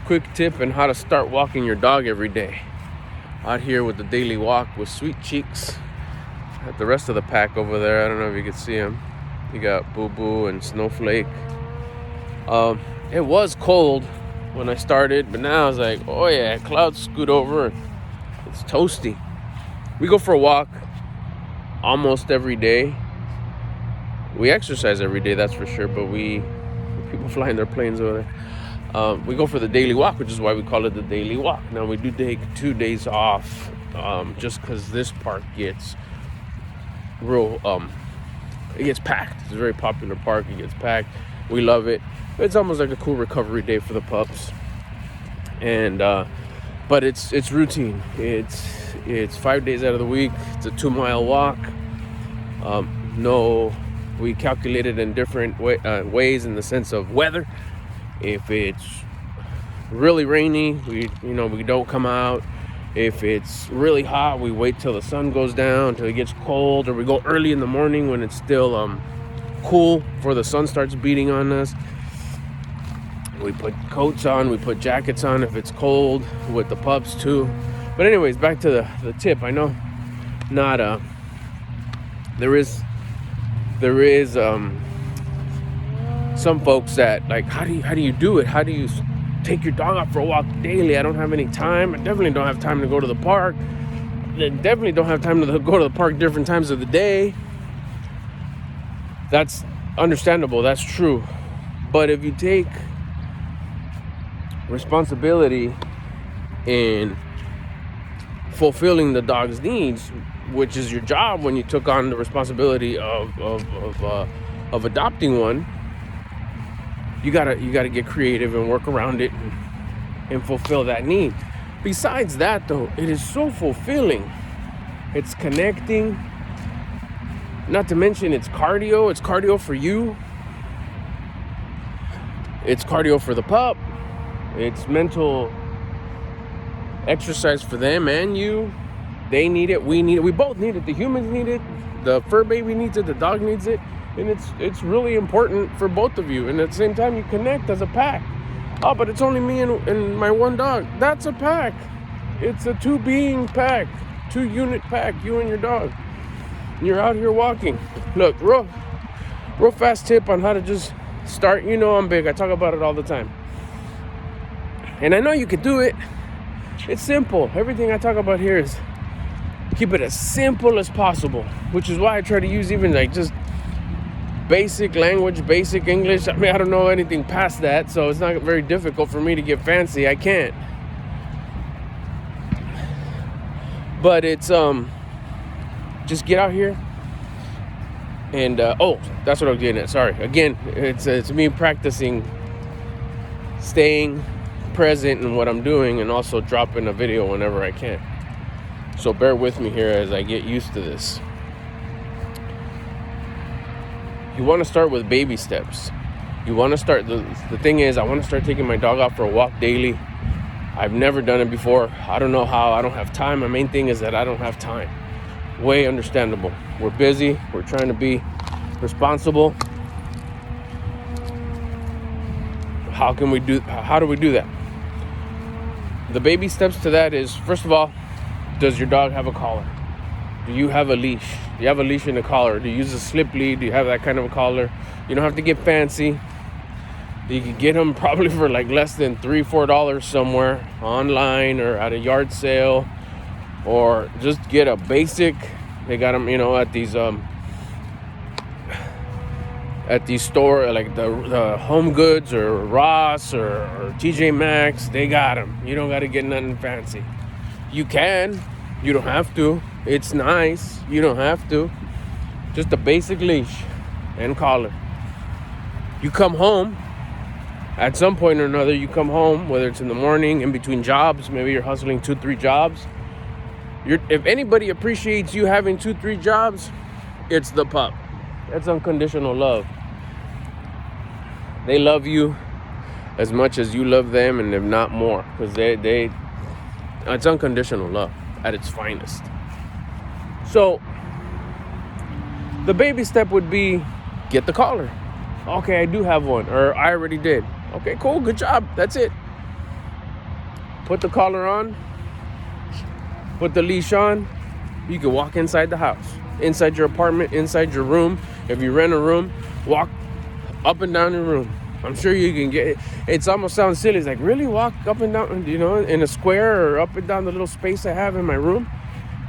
quick tip on how to start walking your dog every day. Out here with the daily walk with Sweet Cheeks. At the rest of the pack over there, I don't know if you can see him. You got Boo Boo and Snowflake. It was cold when I started, but now I was like, oh yeah, clouds scoot over. It's toasty. We go for a walk almost every day. We exercise every day, that's for sure, but people flying their planes over there. We go for the daily walk, which is why we call it the daily walk. Now we do take 2 days off, just because this park gets real, it gets packed. It's a very popular park. It gets packed. We love it. It's almost like a cool recovery day for the pups. And but it's routine. It's 5 days out of the week. It's a 2-mile walk. We calculate it in different ways in the sense of weather. If it's really rainy, we don't come out. If it's really hot, we wait till the sun goes down, till it gets cold, or we go early in the morning when it's still cool before the sun starts beating on us. We put coats on, we put jackets on if it's cold with the pups too. But anyways, back to the tip. I know there is some folks that like, how do you do it? How do you take your dog out for a walk daily? I don't have any time. I definitely don't have time to go to the park. I definitely don't have time to go to the park different times of the day. That's understandable. That's true. But if you take responsibility in fulfilling the dog's needs, which is your job when you took on the responsibility of adopting one, you gotta get creative and work around it and fulfill that need. Besides that, though, it is so fulfilling. It's connecting. Not to mention it's cardio. It's cardio for you. It's cardio for the pup. It's mental exercise for them and you. They need it. We need it. We both need it. The humans need it. The fur baby needs it. The dog needs it. And it's really important for both of you. And at the same time, you connect as a pack. Oh, but it's only me and my one dog. That's a pack. It's a 2-being pack. 2-unit pack, you and your dog. And you're out here walking. Look, real fast tip on how to just start. You know I'm big. I talk about it all the time. And I know you can do it. It's simple. Everything I talk about here is keep it as simple as possible, which is why I try to use even like just basic language, basic English. I mean, I don't know anything past that, so it's not very difficult for me to get fancy. I can't. But it's just get out here and that's what I'm getting at. Sorry. Again, it's me practicing staying present in what I'm doing and also dropping a video whenever I can. So bear with me here as I get used to this. You want to start with baby steps. You want to start, the thing is, I want to start taking my dog out for a walk daily. I've never done it before. I don't know how. I don't have time. My main thing is that I don't have time. Way understandable. We're busy. We're trying to be responsible. How do we do that? The baby steps to that is, first of all, does your dog have a collar? Do you have a leash? Do you have a leash and a collar? Do you use a slip lead? Do you have that kind of a collar? You don't have to get fancy. You can get them probably for like less than $3-4 somewhere online or at a yard sale, or just get a basic. They got them, at these store like the Home Goods or Ross or TJ Maxx. They got them. You don't got to get nothing fancy. You can. You don't have to. It's nice. You don't have to. Just a basic leash and collar. You come home. At some point or another, you come home, whether it's in the morning, in between jobs, maybe you're hustling 2-3 jobs. If anybody appreciates you having 2-3 jobs, it's the pup. That's unconditional love. They love you as much as you love them, and if not more, because it's unconditional love at its finest. So the baby step would be get the collar. Okay, I do have one, or I already did. Okay, cool, good job. That's it. put the collar on, put the leash on, you can walk inside the house, inside your apartment, inside your room. If you rent a room, walk up and down your room. I'm sure you can get it. It almost sounds silly. It's like, really? Walk up and down, you know, in a square or up and down the little space I have in my room?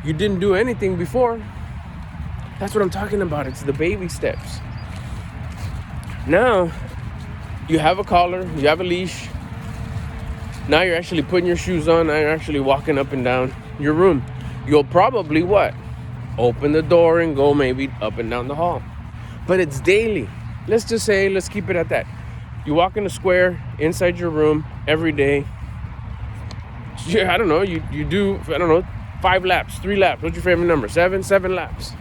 You didn't do anything before. That's what I'm talking about. It's the baby steps. Now, you have a collar, you have a leash. Now you're actually putting your shoes on. Now you're actually walking up and down your room. You'll probably what? Open the door and go maybe up and down the hall. But it's daily. Let's just say, let's keep it at that. You walk in a square inside your room every day. Yeah, I don't know. You do, 5 laps, 3 laps. What's your favorite number? 7 laps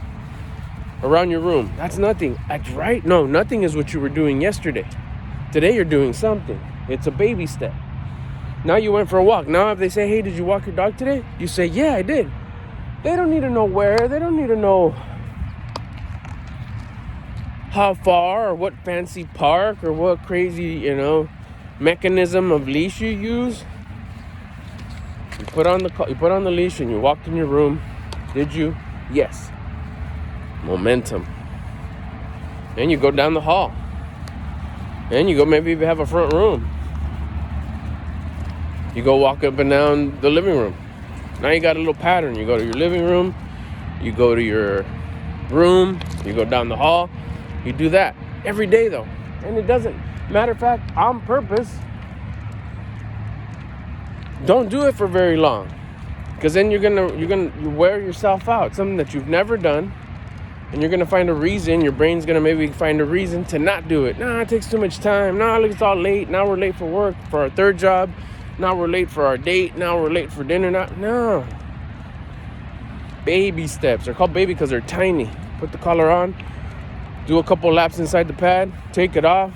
around your room. That's nothing. That's right. No, nothing is what you were doing yesterday. Today you're doing something. It's a baby step. Now you went for a walk. Now if they say, hey, did you walk your dog today? You say, yeah, I did. They don't need to know where. They don't need to know how far or what fancy park or what crazy, mechanism of leash you use. You put on the leash and you walked in your room. Did you? Yes. Momentum. Then you go down the hall. Then you go maybe if you have a front room. You go walk up and down the living room. Now you got a little pattern. You go to your living room. You go to your room. You go down the hall. You do that every day though. And it doesn't, matter of fact, on purpose, don't do it for very long. Because then you wear yourself out. Something that you've never done. And you're gonna find a reason, your brain's gonna maybe find a reason to not do it. Nah, it takes too much time. Nah, look, it's all late. Now we're late for work, for our third job. Now we're late for our date. Now we're late for dinner. No. Baby steps. They're called baby because they're tiny. Put the collar on. Do a couple laps inside the pad. Take it off.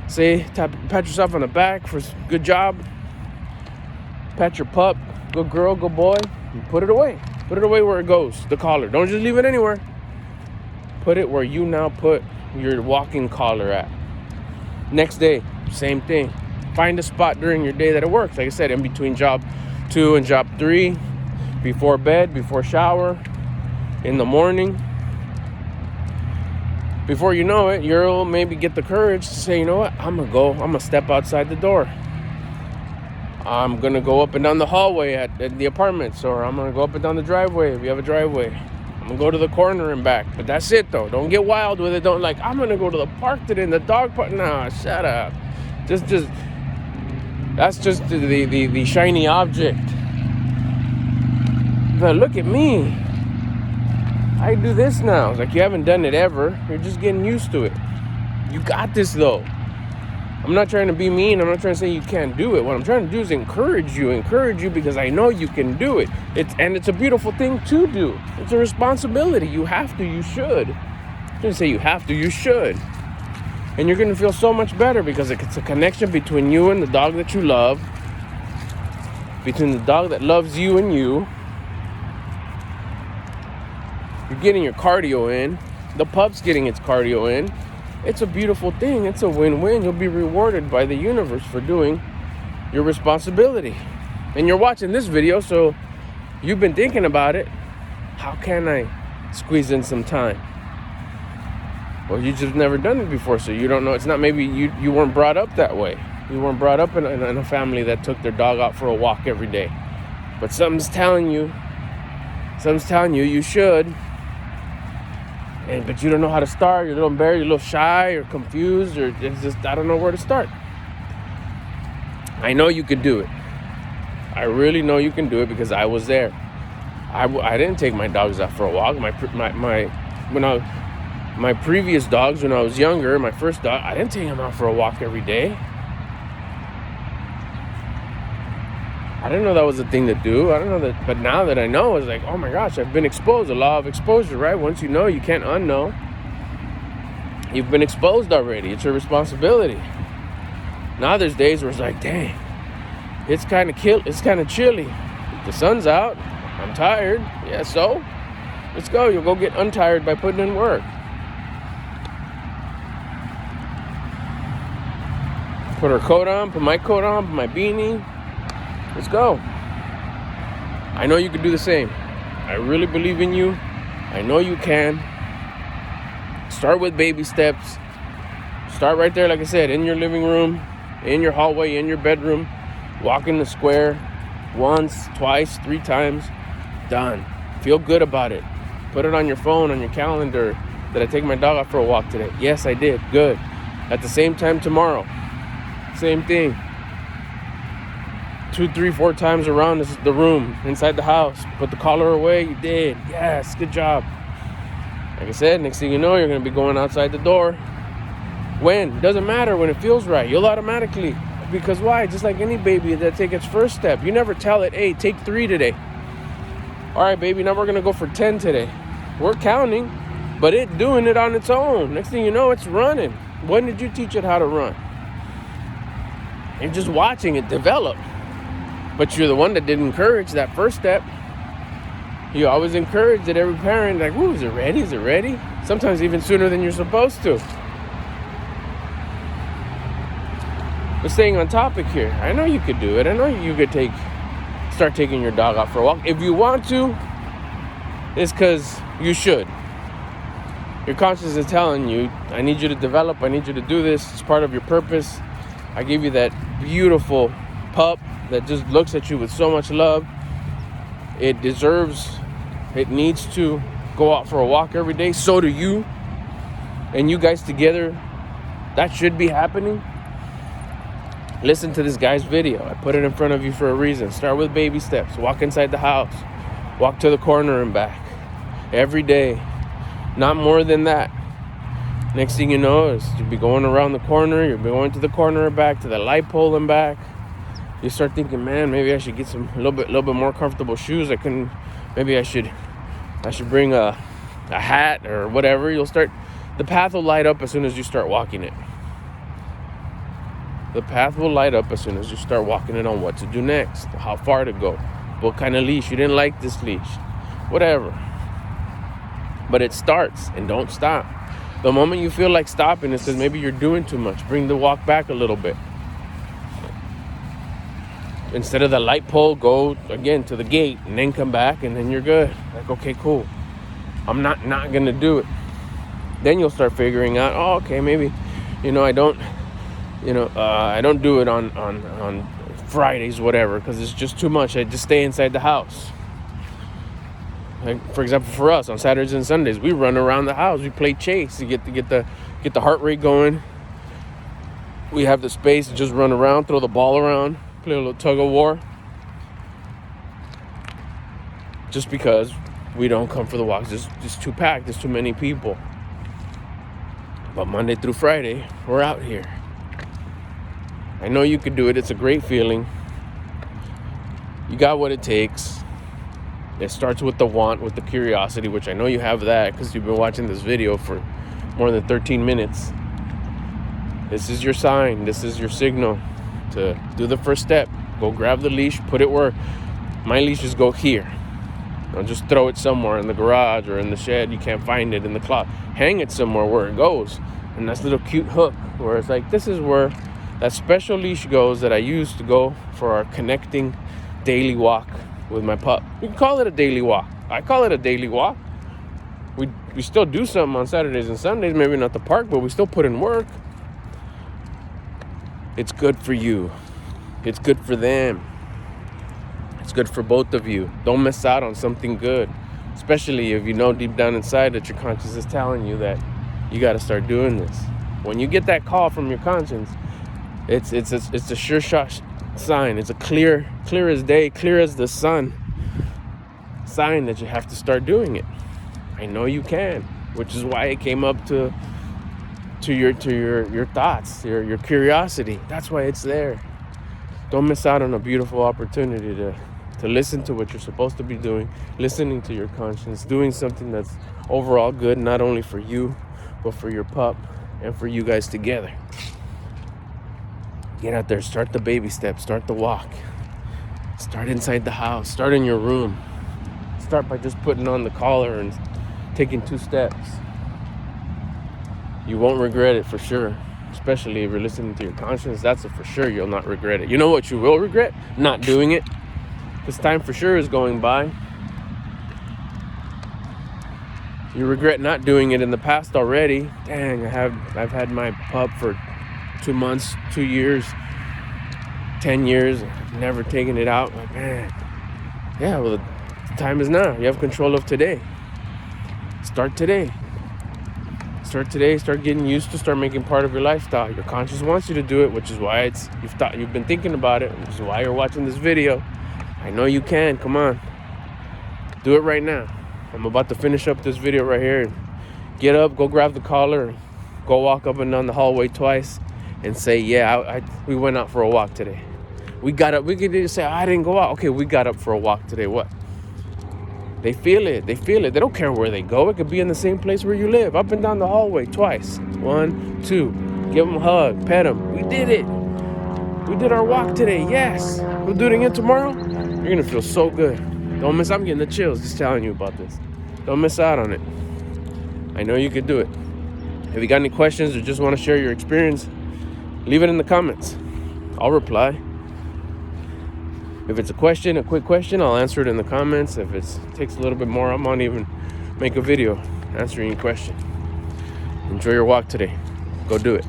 Say, pat yourself on the back for good job. Pat your pup. Good girl, good boy. And put it away. Put it away where it goes. The collar. Don't just leave it anywhere. Put it where you now put your walking collar at. Next day, same thing. Find a spot during your day that it works. Like I said, in between job 2 and job 3, before bed, before shower, in the morning. Before you know it, you'll maybe get the courage to say, you know what, I'm gonna step outside the door. I'm gonna go up and down the hallway at the apartments, or I'm gonna go up and down the driveway if you have a driveway. I'm gonna go to the corner and back. But that's it though. Don't get wild with it. Don't like, I'm gonna go to the park today in the dog park. Nah, shut up. Just that's just the shiny object. But look at me. I do this now. It's like you haven't done it ever. You're just getting used to it. You got this though. I'm not trying to be mean. I'm not trying to say you can't do it. What I'm trying to do is encourage you because I know you can do it. It's a beautiful thing to do. It's a responsibility. You have to, you should. I didn't say you have to, you should. And you're going to feel so much better because it's a connection between you and the dog that you love, between the dog that loves you and you. You're getting your cardio in. The pup's getting its cardio in. It's a beautiful thing. It's a win-win. You'll be rewarded by the universe for doing your responsibility. And you're watching this video, so you've been thinking about it. How can I squeeze in some time? Well, you just never done it before, so you don't know. It's not, maybe you weren't brought up that way. You weren't brought up in a family that took their dog out for a walk every day. But something's telling you you should. But you don't know how to start. You're a little embarrassed, you're a little shy, or confused, or it's just, I don't know where to start. I know you can do it. I really know you can do it because I was there. I didn't take my dogs out for a walk. My previous dogs, when I was younger, my first dog, I didn't take him out for a walk every day. I didn't know that was a thing to do. I don't know that, but now that I know, it's like, oh my gosh, I've been exposed. The law of exposure, right? Once you know, you can't unknow. You've been exposed already. It's your responsibility. Now there's days where it's like, dang, it's kind of chilly. The sun's out. I'm tired. Yeah, so let's go. You'll go get untired by putting in work. Put her coat on, put my coat on, put my beanie. Let's go. I know you can do the same. I really believe in you. I know you can. Start with baby steps. Start right there, like I said, in your living room, in your hallway, in your bedroom. Walk in the square once, twice, 3 times. Done. Feel good about it. Put it on your phone, on your calendar. Did I take my dog out for a walk today? Yes, I did. Good. At the same time tomorrow. Same thing. 2, 3, 4 times around the room, inside the house. Put the collar away. You did. Yes, good job. Like I said, next thing you know, you're going to be going outside the door. When? Doesn't matter. When it feels right. You'll automatically. Because why? Just like any baby that takes its first step. You never tell it, hey, take 3 today. All right, baby, now we're going to go for 10 today. We're counting, but it doing it on its own. Next thing you know, it's running. When did you teach it how to run? You're just watching it develop. But you're the one that didn't encourage that first step. You always encourage it, every parent, like, ooh, is it ready? Is it ready? Sometimes even sooner than you're supposed to. But staying on topic here, I know you could do it. I know you could start taking your dog out for a walk. If you want to, it's because you should. Your conscience is telling you, I need you to develop, I need you to do this. It's part of your purpose. I gave you that beautiful pup that just looks at you with so much love. It needs to go out for a walk every day. So do you. And you guys together, that should be happening. Listen to this guy's video. I put it in front of you for a reason. Start with baby steps. Walk inside the house. Walk to the corner and back. Every day. Not more than that. Next thing you know is you'll be going around the corner. You'll be going to the corner and back, to the light pole and back. You start thinking, man, maybe I should get some a little bit more comfortable shoes. Maybe I should bring a hat or whatever. The path will light up as soon as you start walking it. The path will light up as soon as you start walking it on what to do next, how far to go, what kind of leash. You didn't like this leash, whatever. But it starts and don't stop. The moment you feel like stopping is because maybe you're doing too much. Bring the walk back a little bit. Instead of the light pole, go again to the gate and then come back and then you're good. Like, okay, cool. I'm not going to do it. Then you'll start figuring out, oh, okay, maybe, I don't do it on Fridays, whatever, because it's just too much. I just stay inside the house. Like, for example, for us on Saturdays and Sundays, we run around the house. We play chase to get the heart rate going. We have the space to just run around, throw the ball around, play a little tug of war. Just because we don't come for the walks. It's just too packed. There's too many people. But Monday through Friday, we're out here. I know you can do it. It's a great feeling. You got what it takes. It starts with the want, with the curiosity, which I know you have that because you've been watching this video for more than 13 minutes. This is your sign. This is your signal to do the first step. Go grab the leash, put it where my leashes go here. Don't just throw it somewhere in the garage or in the shed. You can't find it in the closet. Hang it somewhere where it goes. And that's a little cute hook where it's like, this is where that special leash goes that I use to go for our connecting daily walk with my pup. You can call it a daily walk. I call it a daily walk. We still do something on Saturdays and Sundays, maybe not the park, but we still put in work. It's good for you. It's good for them. It's good for both of you. Don't miss out on something good, especially if you know deep down inside that your conscience is telling you that you got to start doing this. When you get that call from your conscience, it's a sure shot sign. It's a clear as day, clear as the sun sign that you have to start doing it. I know you can, which is why it came up to your thoughts, your curiosity. That's why it's there. Don't miss out on a beautiful opportunity to listen to what you're supposed to be doing, listening to your conscience, doing something that's overall good, not only for you, but for your pup and for you guys together. Get out there, start the baby steps, start the walk. Start inside the house, start in your room. Start by just putting on the collar and taking 2 steps. You won't regret it for sure. It's especially if you're listening to your conscience, that's a for sure you'll not regret it. You know what you will regret? Not doing it. Because time for sure is going by. You regret not doing it in the past already. Dang, I've had my pup for 2 months, 2 years, 10 years, never taken it out. Like, man, yeah, well, the time is now. You have control of today. Start today. Start today. Start getting used to. Start making part of your lifestyle. Your conscience wants you to do it, which is why you've been thinking about it, which is why you're watching this video. I know you can. Come on, do it right now. I'm about to finish up this video right here. Get up, go grab the collar, go walk up and down the hallway twice, and say, "Yeah, we went out for a walk today. We got up." We could just say, "I didn't go out." Okay, we got up for a walk today. What? They feel it. They feel it. They don't care where they go. It could be in the same place where you live. Up and down the hallway twice. 1, 2. Give them a hug. Pet them. We did it. We did our walk today. Yes. We'll do it again tomorrow. You're going to feel so good. Don't miss. I'm getting the chills just telling you about this. Don't miss out on it. I know you can do it. If you got any questions or just want to share your experience, leave it in the comments. I'll reply. If it's a quick question, I'll answer it in the comments. If it takes a little bit more, I might even make a video answering your question. Enjoy your walk today. Go do it.